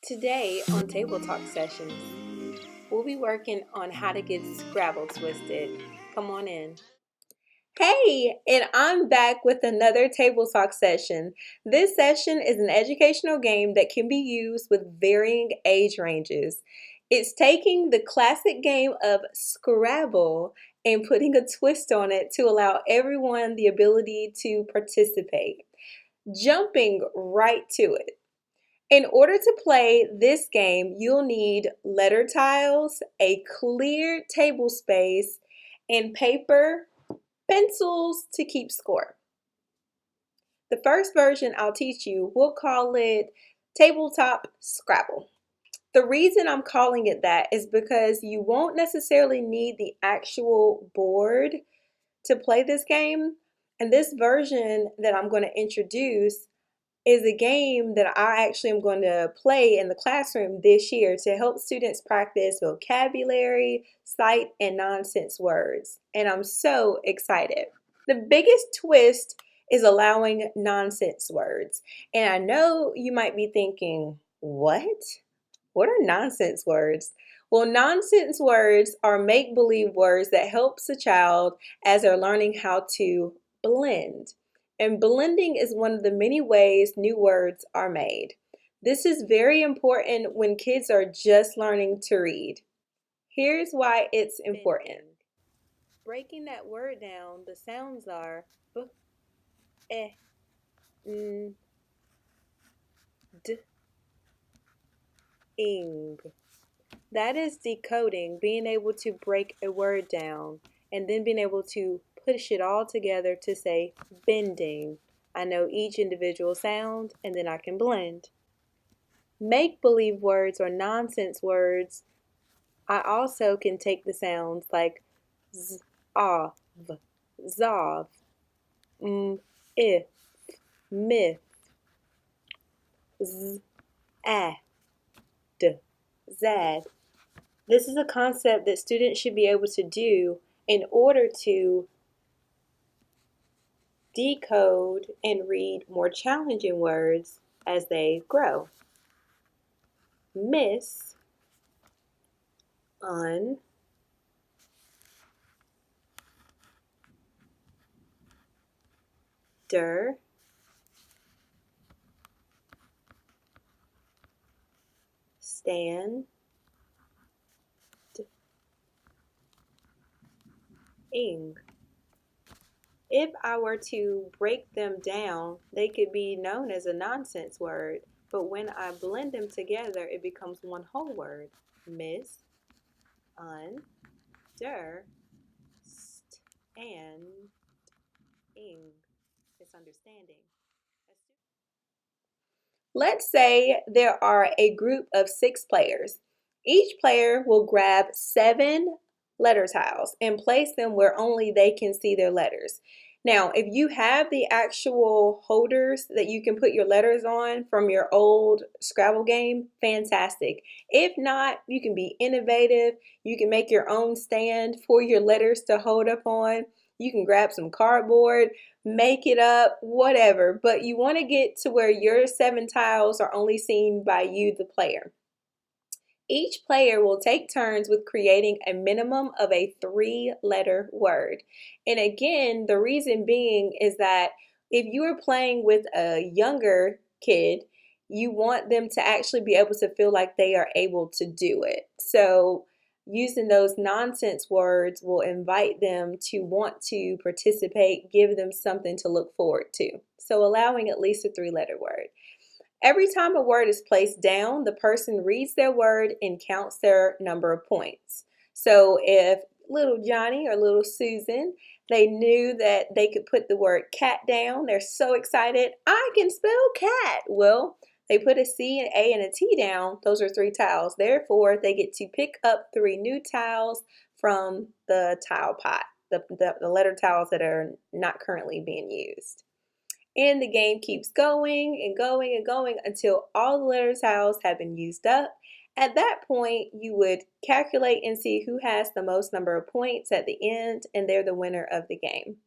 Today on Table Talk Sessions, we'll be working on how to get Scrabble twisted. Come on in. Hey, and I'm back with another Table Talk session. This session is an educational game that can be used with varying age ranges. It's taking the classic game of Scrabble and putting a twist on it to allow everyone the ability to participate. Jumping right to it. In order to play this game, you'll need letter tiles, a clear table space, and paper, pencils to keep score. The first version I'll teach you, we'll call it Tabletop Scrabble. The reason I'm calling it that is because you won't necessarily need the actual board to play this game. And this version that I'm going to introduce is a game that I actually am going to play in the classroom this year to help students practice vocabulary, sight, and nonsense words. And I'm so excited. The biggest twist is allowing nonsense words. And I know you might be thinking, what? What are nonsense words? Well, nonsense words are make-believe words that helps a child as they're learning how to blend. And blending is one of the many ways new words are made. This is very important when kids are just learning to read. Here's why it's important. Breaking that word down, the sounds are b, eh, n, d, ing. That is decoding, being able to break a word down and then being able to push it all together to say bending. I know each individual sound and then I can blend. Make-believe words or nonsense words, I also can take the sounds like z, av, zav, if, myth, z, a, d, zad. This is a concept that students should be able to do in order to decode and read more challenging words as they grow. Miss, un, der, stand, ing. If I were to break them down, they could be known as a nonsense word, but when I blend them together, it becomes one whole word. Miss, un, der, stand, ing. It's understanding. Let's say there are a group of 6 players. Each player will grab 7 letter tiles and place them where only they can see their letters. Now, if you have the actual holders that you can put your letters on from your old Scrabble game, fantastic. If not, you can be innovative. You can make your own stand for your letters to hold up on. You can grab some cardboard, make it up, whatever, but you want to get to where your 7 tiles are only seen by you, the player. Each player will take turns with creating a minimum of a 3-letter word. And again, the reason being is that if you are playing with a younger kid, you want them to actually be able to feel like they are able to do it. So using those nonsense words will invite them to want to participate, give them something to look forward to. So allowing at least a 3-letter word. Every time a word is placed down, the person reads their word and counts their number of points. So if little Johnny or little Susan, they knew that they could put the word cat down, they're so excited, I can spell cat. Well, they put a C, an A, and a T down. Those are 3 tiles. Therefore, they get to pick up 3 new tiles from the tile pot, the letter tiles that are not currently being used. And the game keeps going and going and going until all the letter tiles have been used up. At that point, you would calculate and see who has the most number of points at the end, and they're the winner of the game.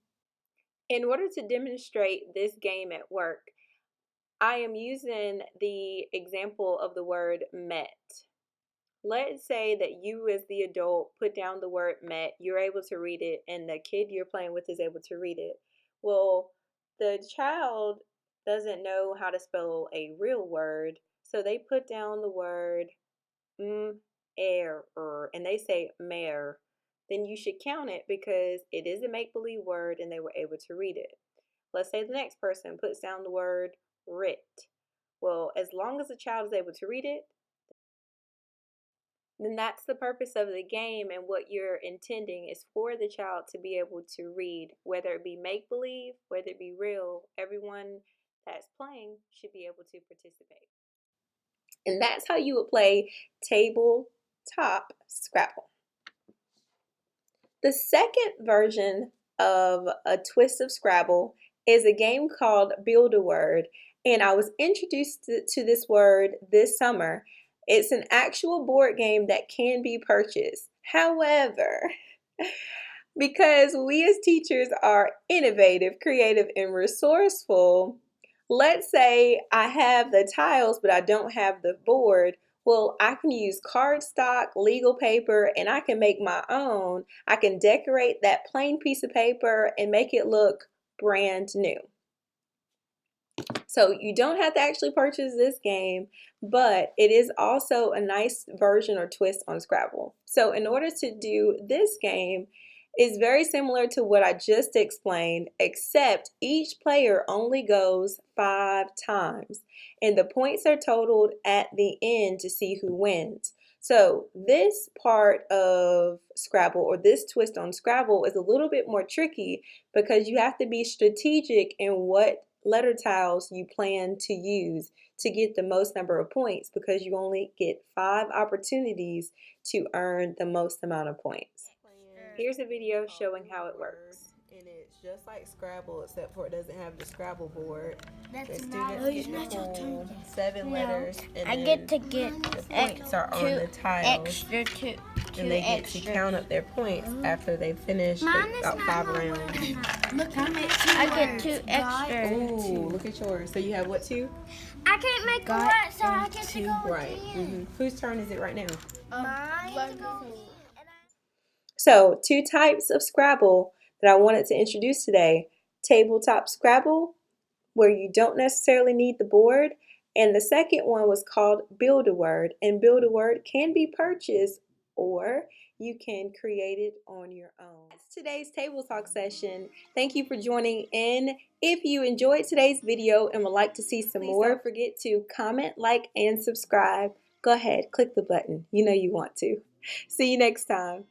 In order to demonstrate this game at work, I am using the example of the word met. Let's say that you as the adult put down the word met, you're able to read it, and the kid you're playing with is able to read it. Well, the child doesn't know how to spell a real word, so they put down the word error, and they say mare. Then you should count it because it is a make-believe word and they were able to read it. Let's say the next person puts down the word writ. Well, as long as the child is able to read it, then that's the purpose of the game, and what you're intending is for the child to be able to read, whether it be make-believe, whether it be real. Everyone that's playing should be able to participate. And that's how you would play tabletop Scrabble. The second version of a twist of Scrabble is a game called Build-A-Word, and I was introduced to this word this summer. It's an actual board game that can be purchased. However, because we as teachers are innovative, creative, and resourceful, let's say I have the tiles, but I don't have the board. Well, I can use cardstock, legal paper, and I can make my own. I can decorate that plain piece of paper and make it look brand new. So you don't have to actually purchase this game, but it is also a nice version or twist on Scrabble. So in order to do this game, it's very similar to what I just explained, except each player only goes 5 times, and the points are totaled at the end to see who wins. So this part of Scrabble, or this twist on Scrabble, is a little bit more tricky because you have to be strategic in what letter tiles you plan to use to get the most number of points, because you only get 5 opportunities to earn the most amount of points. Here's a video showing how it works. And it's just like Scrabble, except for it doesn't have the Scrabble board. That's the not. students get to pull 7 letters, and I get to get the points are on the tiles, extra two and they get to count up their points after they finish about 5 rounds. Look, I get 2 extra. Ooh, look at yours. So you have what, 2? I can't make a right, so I get to go Right. Whose turn is it right now? Mine. So 2 types of Scrabble that I wanted to introduce today. Tabletop Scrabble, where you don't necessarily need the board, and the second one was called Build-A-Word, and Build-A-Word can be purchased or you can create it on your own. That's today's Table Talk session. Thank you for joining in. If you enjoyed today's video and would like to see some more, don't forget to comment, like, and subscribe. Go ahead, click the button. You know you want to. See you next time.